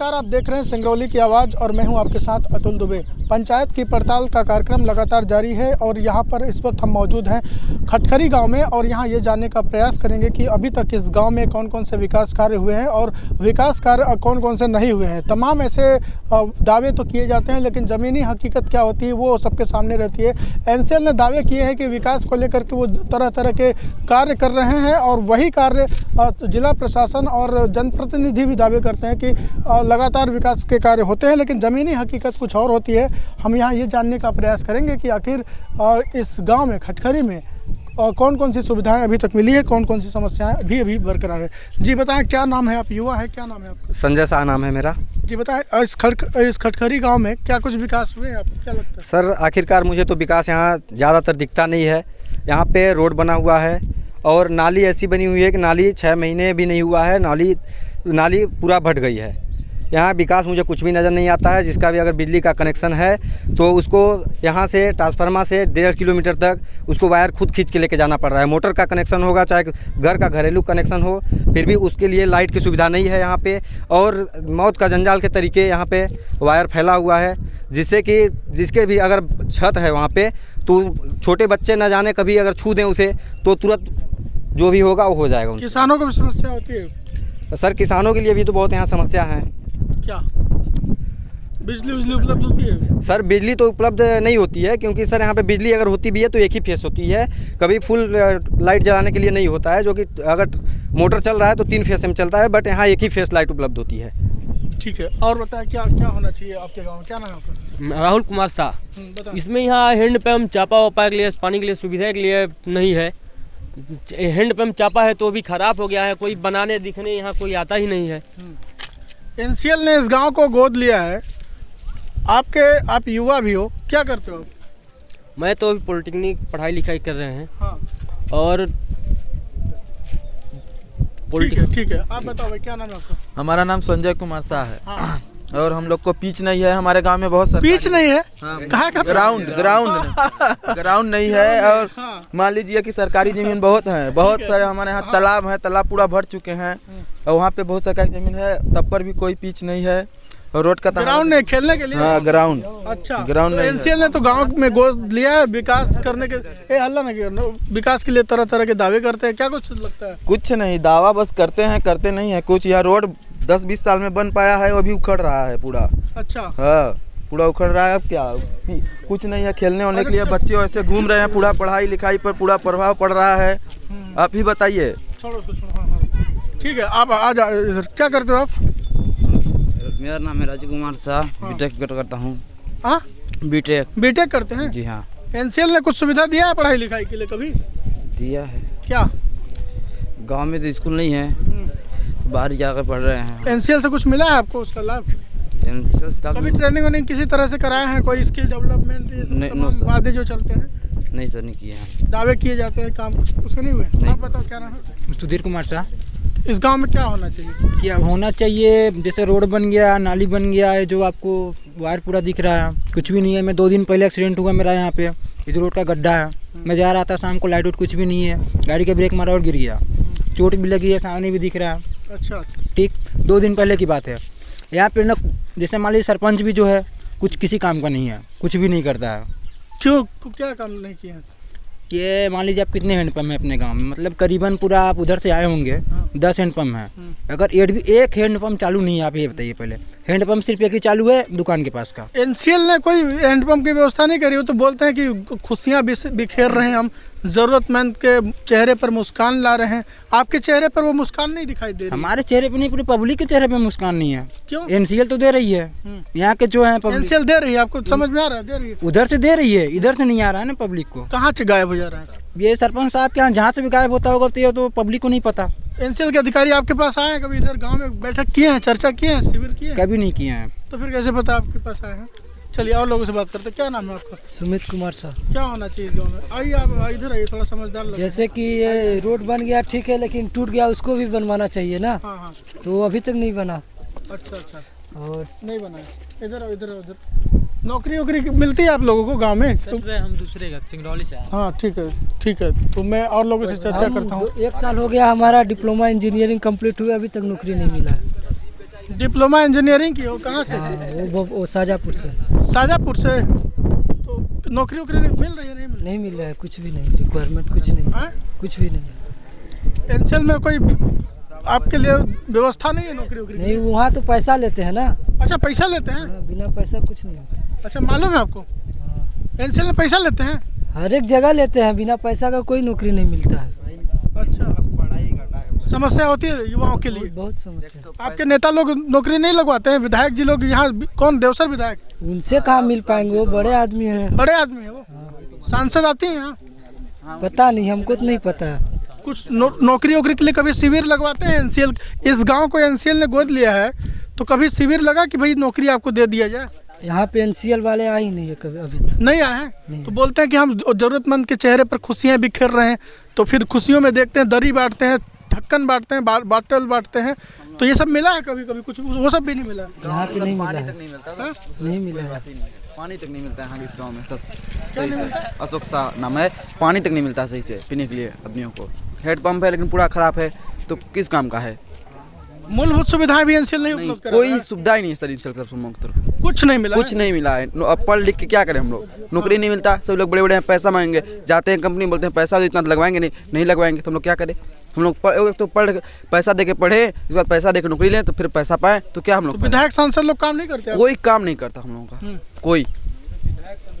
नमस्कार, आप देख रहे हैं सिंगरौली की आवाज़ और मैं हूं आपके साथ अतुल दुबे। पंचायत की पड़ताल का कार्यक्रम लगातार जारी है और यहां पर इस वक्त हम मौजूद हैं खटखरी गांव में और यहां ये जानने का प्रयास करेंगे कि अभी तक इस गांव में कौन कौन से विकास कार्य हुए हैं और विकास कार्य कौन कौन से नहीं हुए हैं। तमाम ऐसे दावे तो किए जाते हैं, लेकिन ज़मीनी हकीकत क्या होती है वो सबके सामने रहती है। एनसीएल ने दावे किए हैं कि विकास को लेकर के वो तरह तरह के कार्य कर रहे हैं और वही कार्य जिला प्रशासन और जनप्रतिनिधि भी दावे करते हैं कि लगातार विकास के कार्य होते हैं, लेकिन ज़मीनी हकीकत कुछ और होती है। हम यहाँ ये जानने का प्रयास करेंगे कि आखिर इस गांव में खटखरी में कौन कौन सी सुविधाएं अभी तक मिली है, कौन कौन सी समस्याएं अभी बरकरार है। जी बताएं, क्या नाम है, आप युवा है, क्या नाम है आपका? संजय शाह नाम है मेरा। जी बताएं, इस खटखरी गांव में क्या कुछ विकास हुए हैं, आपको क्या लगता है? सर आखिरकार मुझे तो विकास यहाँ ज़्यादातर दिखता नहीं है। यहाँ पे रोड बना हुआ है और नाली ऐसी बनी हुई है कि नाली 6 महीने भी नहीं हुआ है, नाली पूरा भट गई है। यहाँ विकास मुझे कुछ भी नज़र नहीं आता है। जिसका भी अगर बिजली का कनेक्शन है तो उसको यहाँ से ट्रांसफार्मर से 1.5 किलोमीटर तक उसको वायर खुद खींच के लेके जाना पड़ रहा है। मोटर का कनेक्शन होगा चाहे घर का घरेलू कनेक्शन हो, फिर भी उसके लिए लाइट की सुविधा नहीं है यहाँ पे। और मौत का जंजाल के तरीके यहाँ पे वायर फैला हुआ है, जिससे कि जिसके भी अगर छत है वहाँ पे तो छोटे बच्चे न जाने कभी अगर छू दें उसे तो तुरंत जो भी होगा वो हो जाएगा। किसानों को भी समस्या होती है? सर किसानों के लिए भी तो बहुत यहाँ समस्या है। क्या बिजली उपलब्ध होती है? सर बिजली तो उपलब्ध नहीं होती है, क्योंकि सर यहाँ पे बिजली अगर होती भी है तो एक ही फेस होती है, कभी फुल लाइट जलाने के लिए नहीं होता है। जो कि अगर मोटर चल रहा है तो 3 फेस में चलता है, बट यहाँ एक ही फेस लाइट उपलब्ध होती है। ठीक है, और बताएं क्या क्या होना चाहिए आपके गाँव में? क्या नाम है आपका? राहुल कुमार शाह। इसमें यहाँ हैंडपम्प चापा वापा के लिए, पानी के लिए सुविधा के लिए नहीं है। हैंडपम्प चापा है तो भी खराब हो गया है, कोई बनाने दिखने यहाँ कोई आता ही नहीं है। एनसीएल ने इस गांव को गोद लिया है। आप युवा भी हो, क्या करते हो? मैं तो अभी पॉलिटेक्निक पढ़ाई लिखाई कर रहे हैं। हाँ। और ठीक है, आप बताओ भाई, क्या नाम है आपका? हमारा नाम संजय कुमार शाह है। हाँ। और हम लोग को पिच नहीं है, हमारे गांव में बहुत पिच नहीं है। हाँ, कहाँ का? ग्राउंड नहीं है। और मान लीजिए कि सरकारी जमीन बहुत है, बहुत सारे हमारे यहाँ तालाब है, तालाब पूरा भर चुके हैं और वहाँ पे बहुत सरकारी जमीन है, तब पर भी कोई पिच नहीं है। और रोड का ग्राउंड नहीं खेलने के लिए? हाँ ग्राउंड। अच्छा, ग्राउंड नहीं। एनसीएल ने तो गांव में गोद लिया है विकास करने के। हल्ला नहीं करना, विकास के लिए तरह तरह के दावे करते हैं, क्या कुछ लगता है? कुछ नहीं, दावा बस करते नहीं है कुछ। यहाँ रोड 10-20 साल में बन पाया है, वो भी उखड़ रहा है पूरा। अच्छा। हाँ पूरा उखड़ रहा है। अब क्या कुछ नहीं है खेलने होने के लिए, बच्चे ऐसे घूम रहे हैं, पूरा पढ़ाई लिखाई पर पूरा प्रभाव पड़ रहा है। आप ही बताइए। छोड़ो। ठीक है, आप आ जाओ इधर। क्या करते हो आप? मेरा नाम है राजकुमार शाह। बीटेक करता हूँ। हाँ, बीटेक करते हैं? जी हाँ। एनसीएल ने कुछ सुविधा दिया है पढ़ाई लिखाई के लिए कभी? दिया है। क्या? गांव में तो स्कूल नहीं है, बाहर जाकर पढ़ रहे हैं। एनसीएल से कुछ मिला है आपको उसका लाभ? एनसीएल कभी ट्रेनिंग किसी तरह से कराए हैं, कोई स्किल डेवलपमेंट ये सब वादे जो चलते हैं? नहीं सर, नहीं किए हैं। दावे किए जाते हैं, काम उसके नहीं हुए? आप बताओ, क्या नाम है? सुधीर कुमार शाह। इस गांव में क्या होना चाहिए? क्या होना चाहिए? जैसे रोड बन गया, नाली बन गया है, जो आपको वायर पूरा दिख रहा है, कुछ भी नहीं है। मैं 2 दिन पहले एक्सीडेंट हुआ मेरा यहाँ पे, इधर रोड का गड्ढा है। मैं जा रहा था शाम को, लाइट कुछ भी नहीं है, गाड़ी का ब्रेक मारा और गिर गया, चोट भी लगी है, सामने भी दिख रहा है। अच्छा। ठीक, 2 दिन पहले की बात है। यहाँ पे ना जैसे मान लीजिए सरपंच भी जो है कुछ किसी काम का नहीं है, कुछ भी नहीं करता है। क्यों, क्या काम नहीं किया? ये मान लीजिए आप कितने हैंडपम्प है अपने गांव में, मतलब करीबन पूरा आप उधर से आए होंगे, 10 हैंडपम्प है। अगर एक हैंडपम्प चालू नहीं है, आप ये बताइए पहले। हैंडपम्प सिर्फ एक ही चालू है दुकान के पास का। एनसीएल ने कोई हैंडपम्प की व्यवस्था नहीं करी? वो तो बोलते हैं कि खुशियाँ बिखेर रहे हैं, हम जरूरतमंद के चेहरे पर मुस्कान ला रहे हैं। आपके चेहरे पर वो मुस्कान नहीं दिखाई दे रही? हमारे चेहरे पर नहीं, पूरी पब्लिक के चेहरे पे मुस्कान नहीं है। क्यों? एनसीएल तो दे रही है, यहाँ के जो है एनसीएल दे रही है, आपको समझ में आ रहा है? दे रही है, उधर से दे रही है, इधर से नहीं आ रहा है ना पब्लिक को। कहाँ से गायब हो जा रहा है? ये सरपंच साहब के यहाँ जहाँ से भी गायब होता होगा तो ये तो पब्लिक को नहीं पता। एनसीएल के अधिकारी आपके पास आए हैं कभी? इधर गांव में बैठक किए हैं, चर्चा किए हैं, शिविर किए हैं? कभी नहीं किए हैं। तो फिर कैसे पता आपके पास आए हैं? चलिए और लोगों से बात करते हैं। क्या नाम है आपका? सुमित कुमार शाह। क्या होना चाहिए इस गाँव में? आइए आप इधर आइए, थोड़ा समझदार लगता है। जैसे कि ये रोड बन गया ठीक है, लेकिन टूट गया, उसको भी बनवाना चाहिए ना। हाँ। तो अभी तक नहीं बना। अच्छा। और नहीं बना है। इधर नौकरी मिलती है आप लोगों को गांव में? हम दूसरे का सिंगरौली से। हाँ ठीक है। तो मैं और लोगों से चर्चा करता हूँ। 1 साल हो गया हमारा डिप्लोमा इंजीनियरिंग कंप्लीट हुआ, अभी तक नौकरी नहीं मिला है। डिप्लोमा इंजीनियरिंग की हो, कहाँ से? हाँ, वो शाहजहाँपुर से। शाहजहाँपुर से। तो नौकरी वोकरी मिल रही है? नहीं मिल रहा है, कुछ भी नहीं, रिक्वायरमेंट कुछ नहीं है, कुछ भी नहीं। एनसीएल में कोई आपके लिए व्यवस्था नहीं है नौकरी वोकरी? नहीं, वहाँ तो पैसा लेते हैं ना। अच्छा, पैसा लेते हैं? बिना पैसा कुछ नहीं होता। अच्छा, मालूम है आपको? एनसीएल में पैसा लेते हैं? हर एक जगह लेते हैं, बिना पैसा का कोई नौकरी नहीं मिलता है। अच्छा, समस्या होती है युवाओं के लिए? बहुत समस्या। आपके नेता लोग नौकरी नहीं लगवाते हैं? विधायक जी लोग यहाँ, कौन देवसर विधायक? उनसे कहाँ मिल पाएंगे, वो बड़े आदमी हैं। बड़े आदमी है वो? सांसद आती हैं यहाँ? पता नहीं, हमको तो नहीं पता। कुछ नौकरी वोकरी के लिए कभी शिविर लगवाते हैं एनसीएल? इस गांव को एनसीएल ने गोद लिया है, तो कभी शिविर लगा कि भाई नौकरी आपको दे दिया जाए? यहाँ पे एनसीएल वाले आए ही नहीं है कभी, अभी तक नहीं आए हैं। तो बोलते हैं कि हम जरूरतमंद के चेहरे पर खुशियाँ बिखेर रहे हैं, तो फिर खुशियों में देखते हैं दरी बांटते हैं, ढक्कन बांटते हैं, बाटल बांटते हैं, तो ये सब मिला है कभी कभी? कुछ वो सब भी नहीं मिला यहाँ पे? नहीं मिला है, नहीं मिला है। पानी तक नहीं मिलता है यहाँ इस गांव में सही से। अशोक शाह नाम है, पानी तक नहीं मिलता सही से पीने के लिए आदमियों को। हेड पंप है लेकिन पूरा खराब है, तो किस काम का है? मूलभूत सुविधाएं भी एनसीएल नहीं उपलब्ध करा? कोई सुविधा ही नहीं है सर एनसीएल की तरफ। कुछ नहीं मिला? कुछ नहीं मिला है। अब पढ़ लिख के क्या करें हम लोग? नौकरी नहीं मिलता, सब लोग बड़े बड़े पैसा मांगेंगे, जाते हैं कंपनी, बोलते हैं पैसा तो इतना लगवाएंगे नहीं लगवाएंगे, तो हम लोग क्या करें? हम लोग तो पढ़ पैसा दे के पढ़े, इसके बाद पैसा दे के नौकरी लें, तो फिर पैसा पाए, तो क्या हम लोग? विधायक सांसद लोग काम नहीं करते? कोई काम नहीं करता हम लोगों का, कोई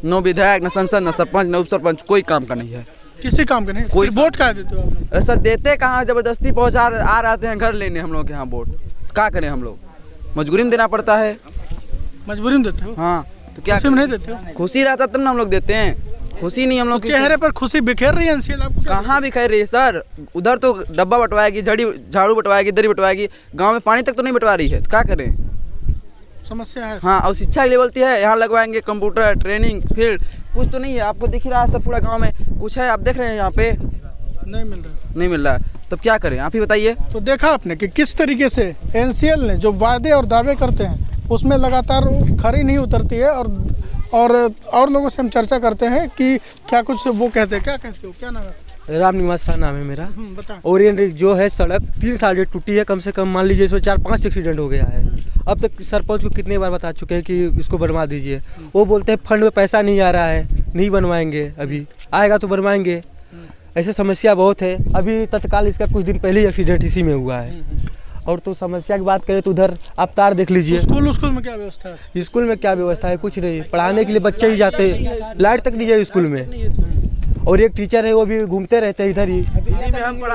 न विधायक, न सांसद, न सरपंच, न उप सरपंच, कोई काम का नहीं है। किसी काम का नहीं? कोई वोट क्या देते हो आप लोग? ऐसा देते कहाँ, जबरदस्ती पहुँचा आ रहते हैं घर लेने हम लोग के यहाँ वोट। क्या करें हम लोग? मजबूरी में देना पड़ता है। मजबूरी में देते हो? हाँ, तो क्या खुशी में नहीं देते हो? खुशी रहता तब ना हम लोग देते हैं, खुशी नहीं हम लोग। चेहरे पर खुशी बिखेर रही है एनसीएल आपको? कहाँ बिखेर रही है सर? उधर तो डब्बा बंटवाएगी, झाड़ू बंटवाएगी, दरी बंटवाएगी, गांव में पानी तक तो नहीं बंटवा रही है, तो क्या करें? समस्या है। हाँ, और शिक्षा के लिए बोलती है यहाँ लगवाएंगे कंप्यूटर ट्रेनिंग फील्ड, कुछ तो नहीं है। आपको दिख ही रहा है सब, पूरा गाँव में कुछ है, आप देख रहे हैं यहाँ पे? नहीं मिल रहा है, तब क्या करें आप ही बताइए। तो देखा आपने कि किस तरीके से एनसीएल ने जो वादे और दावे करते हैं उसमें लगातार खरी नहीं उतरती है, और लोगों से हम चर्चा करते हैं कि क्या कुछ वो कहते हैं। क्या कहते हो, क्या नाम है? राम निवास शाह नाम है मेरा। बता। ओरिएंट जो है सड़क 3 साल से टूटी है, कम से कम मान लीजिए इसमें 4-5 एक्सीडेंट हो गया है। अब तक सरपंच को कितने बार बता चुके हैं कि इसको बनवा दीजिए, वो बोलते हैं फंड में पैसा नहीं आ रहा है, नहीं बनवाएंगे, अभी आएगा तो बनवाएंगे। ऐसे समस्या बहुत है। अभी तत्काल इसका कुछ दिन पहले ही एक्सीडेंट इसी में हुआ है। और तो समस्या की बात करें तो उधर आप तार देख लीजिए। स्कूल में क्या व्यवस्था है? स्कूल में क्या व्यवस्था है? कुछ नहीं, पढ़ाने के लिए बच्चे ही जाते, लाइट तक नहीं है स्कूल में। और एक टीचर है वो भी घूमते रहते हैं इधर ही,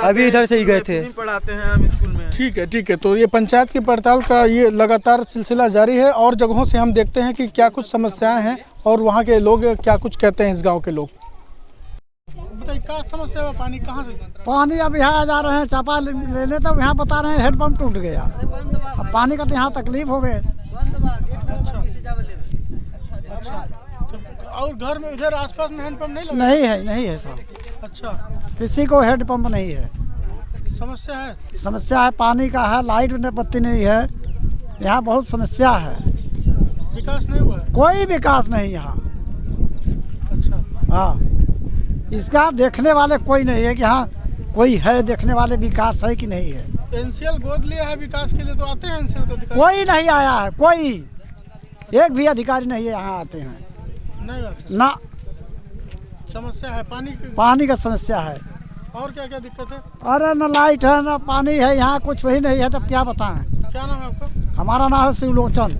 अभी इधर से ही गए थे। पढ़ाते हैं हम स्कूल में। ठीक है। तो ये पंचायत की पड़ताल का ये लगातार सिलसिला जारी है, और जगहों से हम देखते हैं कि क्या कुछ समस्याएं हैं और वहाँ के लोग क्या कुछ कहते हैं, इस गाँव के लोग। बताइए क्या समस्या है? पानी कहाँ से? पानी अब यहाँ जा रहे हैं चापा लेने, तो यहाँ बता रहे हैं हेडपम्प टूट गया। अब पानी का तो यहाँ तकलीफ हो गए। अच्छा। तो और घर में इधर आसपास में हैंडपम्प नहीं लगा? नहीं है साहब। अच्छा, किसी को हेडपम्प नहीं है। समस्या है? समस्या है, पानी का है, लाइट बत्ती नहीं है, यहाँ बहुत समस्या है। विकास नहीं हुआ है? कोई विकास नहीं यहाँ। अच्छा। हाँ, इसका देखने वाले कोई नहीं है कि हाँ कोई है देखने वाले, विकास है कि नहीं है। एनसीएल गोद लिया है विकास के लिए, तो आते हैं एनसीएल का अधिकारी? कोई नहीं आया है, कोई एक भी अधिकारी नहीं है यहाँ आते हैं। नहीं आते ना। समस्या है पानी का समस्या है। और क्या क्या दिक्कत है? अरे न लाइट है, न पानी है, यहाँ कुछ वही नहीं है, तब क्या बताएं। क्या नाम है आपका? हमारा नाम है शिवलोचन।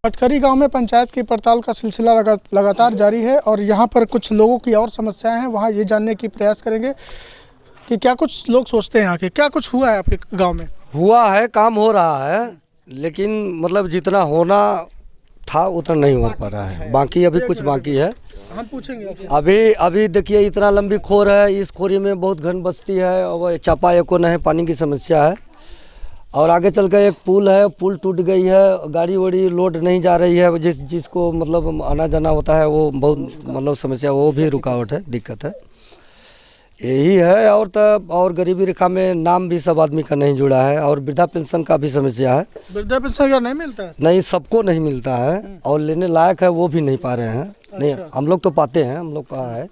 खटखरी गांव में पंचायत की पड़ताल का सिलसिला लगातार जारी है, और यहाँ पर कुछ लोगों की और समस्याएं हैं, वहाँ ये जानने की प्रयास करेंगे कि क्या कुछ लोग सोचते हैं यहाँ के। क्या कुछ हुआ है आपके गांव में? हुआ है, काम हो रहा है, लेकिन मतलब जितना होना था उतना नहीं हो पा रहा है, बाकी अभी कुछ बाकी है। हम पूछेंगे। अभी देखिए इतना लंबी खोर है, इस खोरी में बहुत घन बस्ती है, और चापा एको नहीं, पानी की समस्या है। और आगे चल कर एक पुल है, पुल टूट गई है, गाड़ी वाड़ी लोड नहीं जा रही है, जिसको मतलब आना जाना होता है वो बहुत मतलब समस्या, वो भी रुकावट है, दिक्कत है, यही है। और तब और गरीबी रेखा में नाम भी सब आदमी का नहीं जुड़ा है, और वृद्धा पेंशन का भी समस्या है। वृद्धा पेंशन क्या नहीं मिलता है? नहीं, सबको नहीं मिलता है, और लेने लायक है वो भी नहीं पा रहे हैं। नहीं, हम लोग तो पाते हैं, हम लोग का है।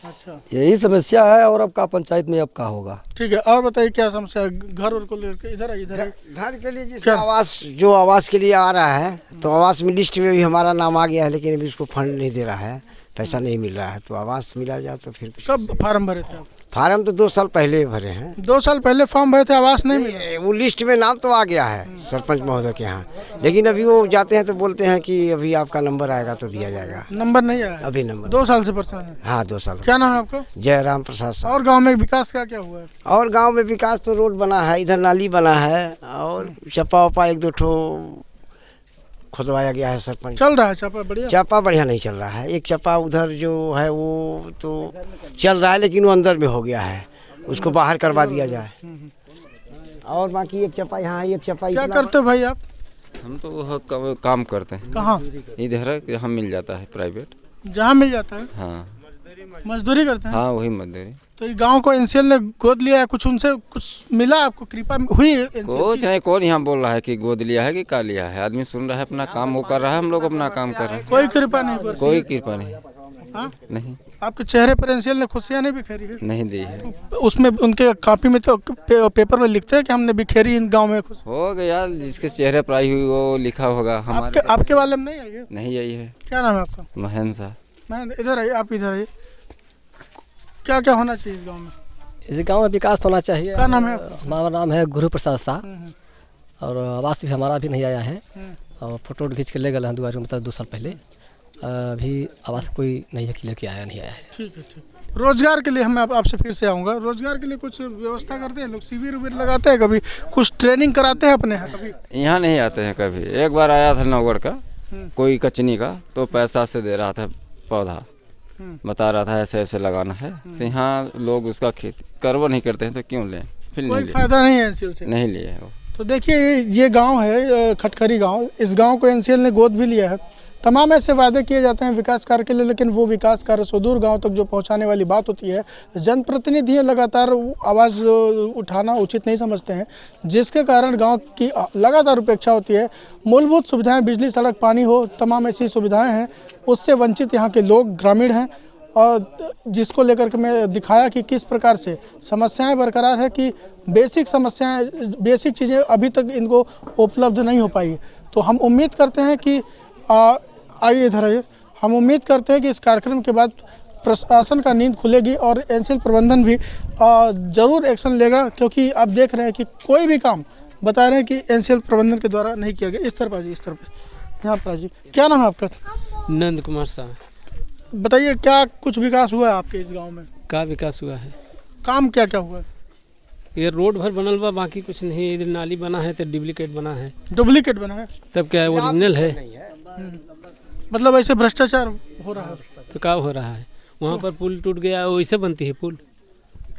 अच्छा, यही समस्या है। और अब का पंचायत में अब का होगा। ठीक है, और बताइए क्या समस्या है? घर और को लेकर इधर है, इधर है। घर के लिए जैसे आवास, जो आवास के लिए आ रहा है, तो आवास में लिस्ट में भी हमारा नाम आ गया है, लेकिन अभी उसको फंड नहीं दे रहा है, पैसा नहीं मिल रहा है। तो आवास मिला जाए तो फिर। कब फार्म भरे थे आप? फार्म तो 2 साल पहले भरे हैं। 2 साल पहले फॉर्म भरे थे, आवास नहीं मिला? वो लिस्ट में नाम तो आ गया है सरपंच महोदय के यहाँ, लेकिन अभी वो जाते हैं तो बोलते हैं कि अभी आपका नंबर आएगा तो दिया जाएगा। नंबर नहीं आया अभी नंबर 2 साल से परेशान है? हाँ, 2 साल। क्या नाम है आपका? जयराम प्रसाद। और गांव में विकास क्या हुआ है? और गांव में विकास तो रोड बना है, इधर नाली बना है, और चप्पा वप्पा 1-2 ठो खुदवाया गया है। सरपंच चल रहा है चापा बढ़िया? चापा बढ़िया नहीं चल रहा है। एक चापा उधर जो है वो तो चल रहा है, लेकिन वो अंदर में हो गया है, उसको बाहर करवा दिया जाए। और बाकी एक चप्पा यहाँ, एक चप्पा। क्या करते हो भाई आप? हम तो वह काम करते हैं। कहाँ? इधर यहाँ मिल जाता है प्राइवेट, जहाँ मिल जाता है। हाँ, मजदूरी करते हैं। हाँ, वही मजदूरी। तो ये गांव को एनसीएल ने गोद लिया है, कुछ उनसे कुछ मिला आपको, कृपा हुई? कुछ नहीं, कौन यहाँ बोल रहा है कि गोद लिया है कि का लिया है? आदमी सुन रहा है, अपना काम वो कर रहा है, हम लोग अपना काम कर रहे हैं। कोई कृपा नहीं? कोई कृपा नहीं। हाँ? नहीं। आपके चेहरे पर एनसीएल ने खुशियाँ नहीं बिखेरी है? नहीं दी है। तो उसमें उनके कॉपी में तो पेपर में लिखते हैं कि हमने बिखेरी इन गांव में खुश। हो गया, जिसके चेहरे पर आई हुई वो लिखा होगा। हमारे आपके वाले में नहीं आई है? नहीं आई है। क्या नाम है आपका? महेंद्र। महेंद्र, इधर आइए, आप इधर आइए। क्या क्या होना चाहिए इस गाँव में? इस गांव में विकास होना चाहिए। क्या नाम है? हमारा नाम है गुरु प्रसाद शाह। और आवास भी हमारा भी नहीं आया है, और फोटो खींच के ले गए हैं दुआरे, मतलब 2 साल पहले। अभी आवास कोई नहीं है, क्लियर किया है, नहीं आया है। ठीक है, ठीक। रोजगार के लिए मैं आपसे फिर से आऊँगा। रोजगार के लिए कुछ व्यवस्था करते हैं लोग? शिविर उविर लगाते हैं कभी? कुछ ट्रेनिंग कराते हैं अपने यहाँ कभी? यहाँ नहीं आते हैं कभी। एक बार आया था नौगढ़ का कोई कचनी का, तो पैसा से दे रहा था पौधा, बता रहा था ऐसे ऐसे लगाना है। तो यहाँ लोग उसका खेती करवा नहीं करते हैं, तो क्यों लें? फिर कोई फायदा नहीं है एनसीएल से? नहीं लिए वो। तो देखिए, ये गांव है खटखरी गांव, इस गांव को एनसीएल ने गोद भी लिया है। तमाम ऐसे वादे किए जाते हैं विकास कार्य के लिए, लेकिन वो विकास कार्य सुदूर गांव तक जो पहुंचाने वाली बात होती है, जनप्रतिनिधि लगातार आवाज़ उठाना उचित नहीं समझते हैं, जिसके कारण गांव की लगातार उपेक्षा होती है। मूलभूत सुविधाएं, बिजली, सड़क, पानी हो, तमाम ऐसी सुविधाएं हैं, उससे वंचित यहाँ के लोग ग्रामीण हैं। और जिसको लेकर के मैं दिखाया कि किस प्रकार से समस्याएं बरकरार है, कि बेसिक समस्याएं, बेसिक चीज़ें अभी तक इनको उपलब्ध नहीं हो पाई। तो हम उम्मीद करते हैं कि आइए इधर आइए, हम उम्मीद करते हैं कि इस कार्यक्रम के बाद प्रशासन का नींद खुलेगी और एनसीएल प्रबंधन भी ज़रूर एक्शन लेगा, क्योंकि आप देख रहे हैं कि कोई भी काम बता रहे हैं कि एनसीएल प्रबंधन के द्वारा नहीं किया गया। इस तरफ आइए, इस तरफ, यहाँ पर आइए। क्या नाम है आपका? नंद कुमार साहब। बताइए, क्या कुछ विकास हुआ है आपके इस गांव में? का विकास हुआ है? काम क्या क्या हुआ है? ये रोड भर बनल बा, बाकी कुछ नहीं। इधर नाली बना है तो डुप्लीकेट बना है। डुप्लीकेट बना है? तब क्या ओरिजिनल है? मतलब ऐसे भ्रष्टाचार हो रहा है? तो क्या हो रहा है? वहाँ पर पुल टूट गया, वैसे बनती है पुल?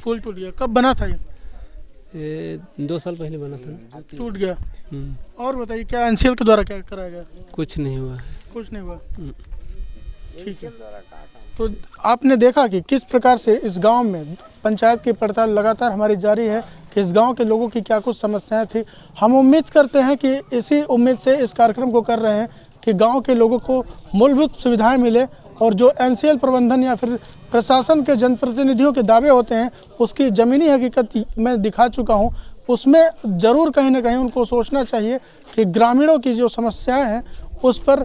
पुल टूट गया? कब बना था ये? 2 साल पहले बना था, टूट गया। और बताइए, क्या एनसीएल के द्वारा क्या कराया गया? कुछ नहीं हुआ। कुछ नहीं हुआ? ठीक है। तो आपने देखा कि किस प्रकार से इस गांव में पंचायत की पड़ताल लगातार हमारी जारी है कि इस गांव के लोगों की क्या कुछ समस्याएं थी। हम उम्मीद करते हैं कि इसी उम्मीद से इस कार्यक्रम को कर रहे हैं कि गांव के लोगों को मूलभूत सुविधाएं मिले, और जो एनसीएल प्रबंधन या फिर प्रशासन के जनप्रतिनिधियों के दावे होते हैं, उसकी ज़मीनी हकीकत मैं दिखा चुका हूँ। उसमें ज़रूर कहीं ना कहीं उनको सोचना चाहिए कि ग्रामीणों की जो समस्याएं हैं उस पर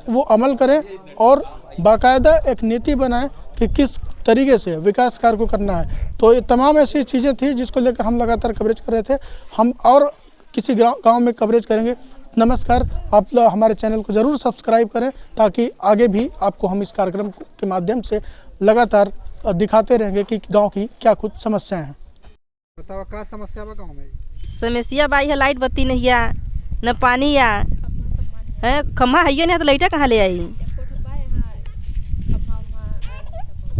वो अमल करें, और बाकायदा एक नीति बनाएं कि किस तरीके से विकास कार्य को करना है। तो ये तमाम ऐसी चीज़ें थी जिसको लेकर हम लगातार कवरेज कर रहे थे। हम और किसी गांव में कवरेज करेंगे। नमस्कार, आप हमारे चैनल को ज़रूर सब्सक्राइब करें, ताकि आगे भी आपको हम इस कार्यक्रम के माध्यम से लगातार दिखाते रहेंगे कि गांव की क्या कुछ समस्याएं हैं। बताओ, क्या समस्या बा गाँव में? समस्या बाई है, लाइट बत्ती नहीं है, न पानी है, खम्भा है नहीं, तो लाइटा कहाँ ले आई?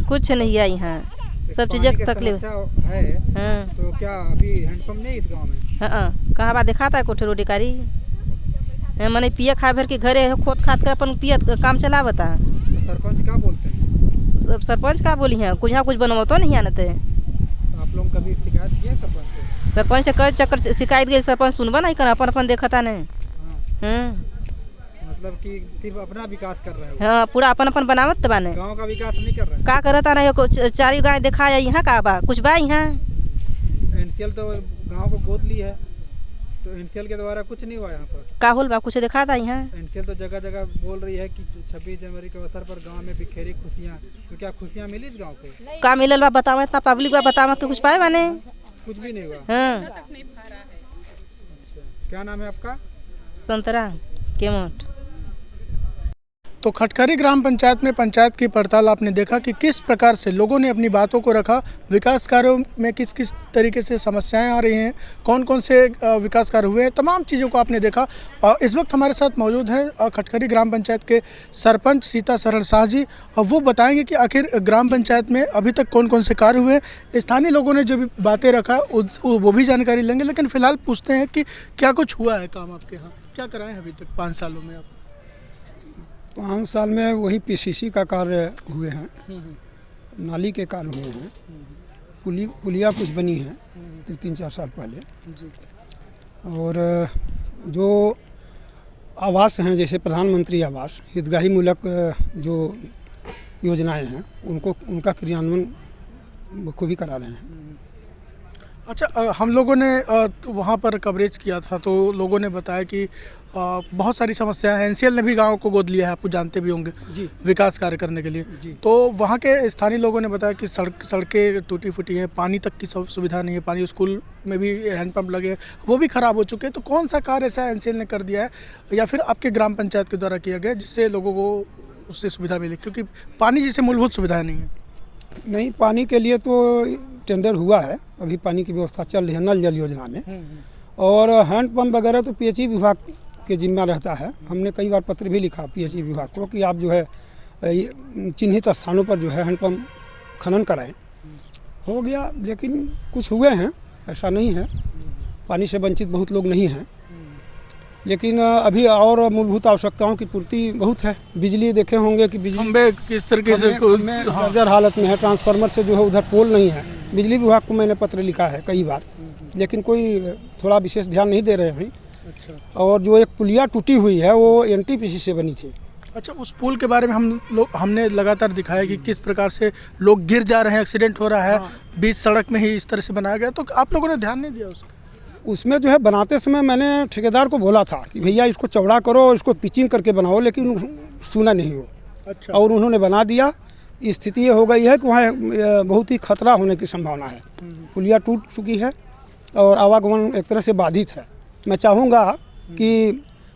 कुछ नहीं है यहाँ, सब चीज़ें तकलीफ है। हाँ। तो क्या अभी हैंडपंप नहीं इस गाँव में? हाँ, कहाँ बात दिखाता है कोठे रोडिकारी? मैंने पिया खा भर के घरे खोद खाद कर अपन पिया काम चला बता। सरपंच क्या बोलते हैं? सरपंच क्या बोली हैं? कुछ यहाँ कुछ बनवा तो नहीं आना थे। आप लोग कभी शिकायत किए सरपंच से? सरपंच से कई चक्कर शिकायत गई, सरपंच सुनवा नहीं कर, अपन देखता नहीं। मतलब कि सिर्फ अपना विकास कर रहे हो? हाँ पूरा अपन अपन बनावत बाने। गांव का विकास नहीं कर रहे? का करता नहीं को चारी गाय दिखा यहाँ का बा कुछ बा यहाँ। एनसीएल तो गांव को गोद ली है, तो एनसीएल के द्वारा कुछ नहीं हुआ यहाँ पर? का होल बा कुछ दिखा था यहाँ। एनसीएल तो जगह जगह बोल रही है कि 26 जनवरी के अवसर पर गांव में बिखेरी खुशियाँ, तो क्या खुशियाँ मिली इस गांव को? का मिलल बा बतावा, इतना पब्लिक बा बतावा कि कुछ पाए माने? कुछ भी नहीं हुआ। हाँ क्या नाम है आपका? संतरा केमोट। तो खटखरी ग्राम पंचायत में पंचायत की पड़ताल आपने देखा कि किस प्रकार से लोगों ने अपनी बातों को रखा, विकास कार्यों में किस किस तरीके से समस्याएं आ रही हैं, कौन कौन से विकास कार्य हुए हैं, तमाम चीज़ों को आपने देखा। इस वक्त हमारे साथ मौजूद हैं खटखरी ग्राम पंचायत के सरपंच सीता सरल शाह जी, और वो बताएंगे कि आखिर ग्राम पंचायत में अभी तक कौन कौन से कार्य हुए। स्थानीय लोगों ने जो भी बातें रखा वो भी जानकारी लेंगे, लेकिन फिलहाल पूछते हैं कि क्या कुछ हुआ है काम आपके यहाँ, क्या कराएँ अभी तक 5 सालों में आप? 5 साल में वही पीसीसी का कार्य हुए हैं, नाली के कार्य हुए हैं, पुलिया कुछ बनी है 3-4 साल पहले, और जो आवास हैं जैसे प्रधानमंत्री आवास, हितग्राही मूलक जो योजनाएं हैं उनका क्रियान्वयन खूबी करा रहे हैं। अच्छा, हम लोगों ने वहाँ पर कवरेज किया था तो लोगों ने बताया कि बहुत सारी समस्याएं हैं। एनसीएल ने भी गांव को गोद लिया है, आपको जानते भी होंगे जी, विकास कार्य करने के लिए। तो वहाँ के स्थानीय लोगों ने बताया कि सड़कें टूटी फूटी हैं, पानी तक की सुविधा नहीं है, पानी स्कूल में भी हैंडपम्प लगे वो भी ख़राब हो चुके हैं। तो कौन सा कार्य ऐसा एनसीएल ने कर दिया है या फिर आपके ग्राम पंचायत के द्वारा किया गया जिससे लोगों को उससे सुविधा मिले, क्योंकि पानी जैसे मूलभूत सुविधाएँ नहीं है? नहीं, पानी के लिए तो टेंडर हुआ है, अभी पानी की व्यवस्था चल रही है नल जल योजना में, और हैंडपम्प वगैरह तो पीएचई विभाग के जिम्मा रहता है। हमने कई बार पत्र भी लिखा पीएचई विभाग को कि आप जो है चिन्हित स्थानों पर जो है हैंडपम्प खनन कराएं। हो गया, लेकिन कुछ हुए हैं, ऐसा नहीं है, पानी से वंचित बहुत लोग नहीं हैं, लेकिन अभी और मूलभूत आवश्यकताओं की पूर्ति बहुत है। बिजली देखे होंगे कि बिजली किस तरीके से जर्जर हालत में है, ट्रांसफार्मर से जो है उधर पोल नहीं है। बिजली विभाग को मैंने पत्र लिखा है कई बार, लेकिन कोई थोड़ा विशेष ध्यान नहीं दे रहे हैं। अच्छा। और जो एक पुलिया टूटी हुई है वो एनटीपीसी से बनी थी। अच्छा, उस पुल के बारे में हमने लगातार दिखाया कि किस प्रकार से लोग गिर जा रहे हैं, एक्सीडेंट हो रहा है, बीच सड़क में ही इस तरह से बनाया गया, तो आप लोगों ने ध्यान नहीं दिया उसमें जो है बनाते समय मैंने ठेकेदार को बोला था कि भैया इसको चौड़ा करो, इसको पिचिंग करके बनाओ, लेकिन सुना नहीं हो। अच्छा। और उन्होंने बना दिया। स्थिति ये हो गई है कि वहाँ बहुत ही खतरा होने की संभावना है। पुलिया टूट चुकी है और आवागमन एक तरह से बाधित है। मैं चाहूँगा कि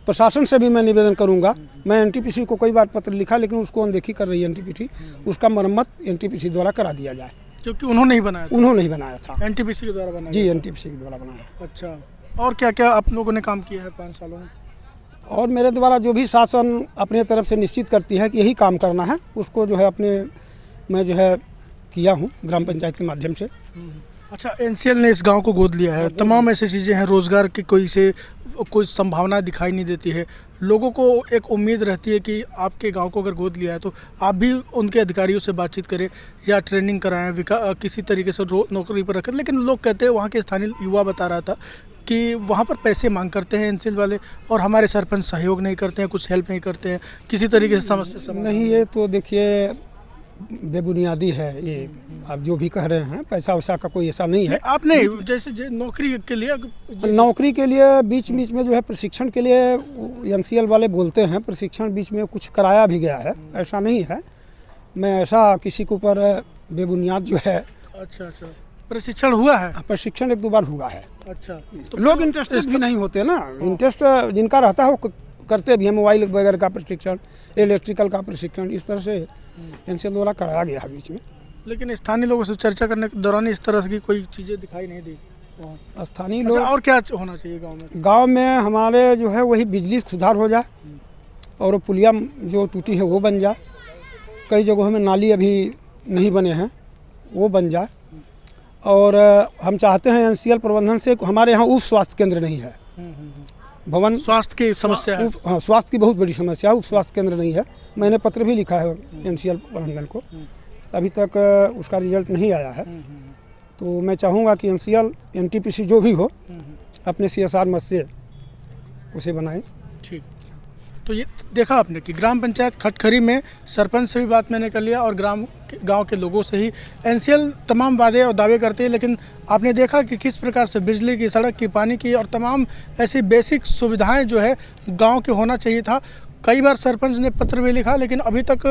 प्रशासन से भी मैं निवेदन करूँगा, मैं एनटीपीसी को कई बार पत्र लिखा लेकिन उसको अनदेखी कर रही है एनटीपीसी, उसका मरम्मत एनटीपीसी द्वारा करा दिया जाए, क्योंकि उन्होंने ही बनाया था। उन्होंने ही बनाया था, एनटीपीसी के द्वारा बनाया। जी, एनटीपीसी के द्वारा बनाया। अच्छा, और क्या क्या आप लोगों ने काम किया है 5 सालों में? और मेरे द्वारा जो भी शासन अपने तरफ से निश्चित करती है कि यही काम करना है, उसको जो है मैं जो है किया हूँ ग्राम पंचायत के माध्यम से। अच्छा, एनसीएल ने इस गांव को गोद लिया है, तमाम ऐसी चीज़ें हैं, रोज़गार की कोई संभावना दिखाई नहीं देती है। लोगों को एक उम्मीद रहती है कि आपके गांव को अगर गोद लिया है तो आप भी उनके अधिकारियों से बातचीत करें या ट्रेनिंग कराएं, किसी तरीके से नौकरी पर रखें। लेकिन लोग कहते हैं, वहाँ के स्थानीय युवा बता रहा था कि वहाँ पर पैसे मांग करते हैं एनसीएल वाले, और हमारे सरपंच सहयोग नहीं करते हैं, कुछ हेल्प नहीं करते हैं, किसी तरीके से समस्या नहीं। ये तो देखिए बेबुनियादी है ये, आप जो भी कह रहे हैं, पैसा वैसा का कोई ऐसा नहीं है। आपने जैसे नौकरी के लिए बीच में जो है प्रशिक्षण के लिए एनसीएल वाले बोलते हैं, प्रशिक्षण बीच में कुछ कराया भी गया है, ऐसा नहीं है। मैं ऐसा किसी के ऊपर बेबुनियाद जो है। अच्छा, प्रशिक्षण हुआ है? प्रशिक्षण 1-2 बार हुआ है। अच्छा, तो लोग इंटरेस्टेड भी नहीं होते ना, इंटरेस्ट जिनका रहता है वो करते भी हैं। मोबाइल वगैरह का प्रशिक्षण, इलेक्ट्रिकल का प्रशिक्षण, इस तरह से एनसीएल द्वारा कराया गया है बीच में। लेकिन स्थानीय लोगों से चर्चा करने के दौरान इस तरह की कोई चीज़ें दिखाई नहीं दी स्थानीय लोग। और क्या होना चाहिए गांव में? गांव में हमारे जो है वही बिजली सुधार हो जाए और पुलिया जो टूटी है वो बन जाए। कई जगहों में नाली अभी नहीं बने हैं, वो बन जाए। और हम चाहते हैं एनसीएल प्रबंधन से, हमारे यहाँ उप स्वास्थ्य केंद्र नहीं है, भवन स्वास्थ्य की समस्या है। हाँ, स्वास्थ्य की बहुत बड़ी समस्या है, उप स्वास्थ्य केंद्र नहीं है। मैंने पत्र भी लिखा है एनसीएल प्रबंधन को, अभी तक उसका रिजल्ट नहीं आया है। तो मैं चाहूँगा कि एनसीएल एनटीपीसी जो भी हो अपने CSR मद से उसे बनाए। ठीक। तो ये देखा आपने कि ग्राम पंचायत खटखरी में सरपंच से भी बात मैंने कर लिया और गांव के लोगों से ही। एनसीएल तमाम वादे और दावे करती है, लेकिन आपने देखा कि किस प्रकार से बिजली की, सड़क की, पानी की और तमाम ऐसी बेसिक सुविधाएं जो है गांव के होना चाहिए था। कई बार सरपंच ने पत्र भी लिखा, लेकिन अभी तक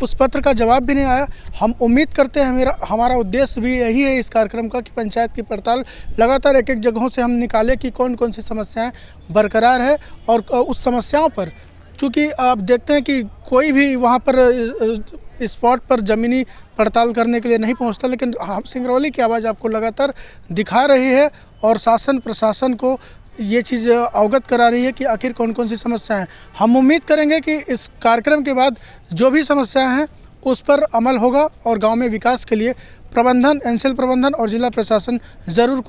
उस पत्र का जवाब भी नहीं आया। हम उम्मीद करते हैं, हमारा उद्देश्य भी यही है इस कार्यक्रम का कि पंचायत की पड़ताल लगातार एक जगहों से हम निकालें कि कौन कौन सी समस्याएं बरकरार है और उस समस्याओं पर, चूँकि आप देखते हैं कि कोई भी वहाँ पर स्पॉट पर ज़मीनी पड़ताल करने के लिए नहीं पहुँचता, लेकिन हम सिंगरौली की आवाज़ आपको लगातार दिखा रही है और शासन प्रशासन को ये चीज़ अवगत करा रही है कि आखिर कौन कौन सी समस्याएं हैं। हम उम्मीद करेंगे कि इस कार्यक्रम के बाद जो भी समस्याएं हैं उस पर अमल होगा और गांव में विकास के लिए प्रबंधन, एनसीएल प्रबंधन और जिला प्रशासन ज़रूर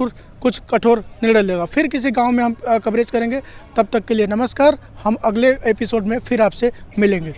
कुछ कठोर निर्णय लेगा। फिर किसी गांव में हम कवरेज करेंगे। तब तक के लिए नमस्कार। हम अगले एपिसोड में फिर आपसे मिलेंगे।